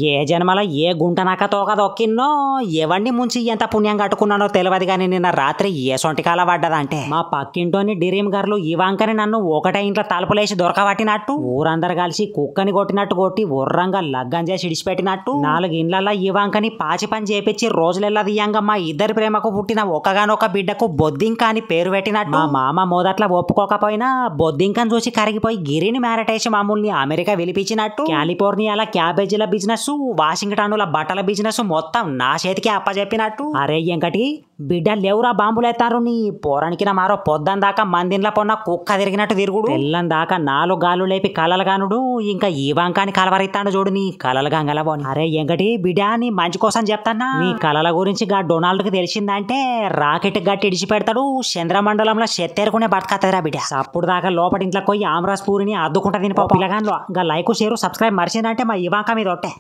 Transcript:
ఏ జన్మల ఏ గుంటనక్క తోక దొక్కిన్నో ఎవడిని ముంచి ఎంత పుణ్యం కట్టుకున్నానో తెలియదు కానీ నిన్న రాత్రి ఏ సొంటికాల పడ్డదంటే మా పక్కింటోని డ్రీమ్ గర్లు ఇవాంకని నన్ను ఒకటే ఇంట్లో తలుపులేసి దొరకబట్టినట్టు ఊరందరు కలిసి కుక్కని కొట్టినట్టు కొట్టి ఉర్రంగా లగ్గం చేసి ఇడిచిపెట్టినట్టు 4 ఇండ్లల్లో ఇవాంకని పాచి పని చేపించి రోజులెల్లా దియంగా మా ఇద్దరి ప్రేమకు పుట్టిన ఒకగానొక బిడ్డకు బొద్దింక అని పేరు పెట్టినట్టు మా మామ మొదట్లో ఒప్పుకోకపోయినా బొద్దింకని చూసి కరిగిపోయి గిరిని మేరటేసి మామూల్ని అమెరికా పిలిపించినట్టు కాలిఫోర్నియాల క్యాబేజీల బిజినెస్ వాషింగ్టన్ల బట్టల బిజినెస్ మొత్తం నా చేతికి అప్పచెప్పినట్టు అరే ఎంకటి బిడ్డ లేవురా బాంబులేస్తారు నీ పోరానికి మారో పొద్దున దాకా మందింట్లో పొన్న కుక్క తిరిగినట్టు తిరుగుడు తెల్లం దాకా 4 గాలు లేపి కలలు గానుడు ఇంకా ఈ వంకాని కలవరిస్తాడు చూడు నీ కలలు గంగలబోని అరే ఎంకటి బిడ్డ నీ మంచి కోసం చెప్తానా నీ కలల గురించి గా డొనాల్డ్ కి తెలిసిందంటే రాకెట్ గట్టి ఇడిచి పెడతాడు చంద్రమండలంలో చెత్తేరుకునే బతకత్తదిరా బిడ్డ అప్పుడు దాకా లోపటి ఇంట్లోకి పోయి ఆమ్రాస్ పూరిని అద్దుకుంటా తిని పిల్లగాన్లో గా లైక్ షేర్ సబ్స్క్రైబ్ మర్చిందంటే మా ఇవాంక మీద ఒట్టే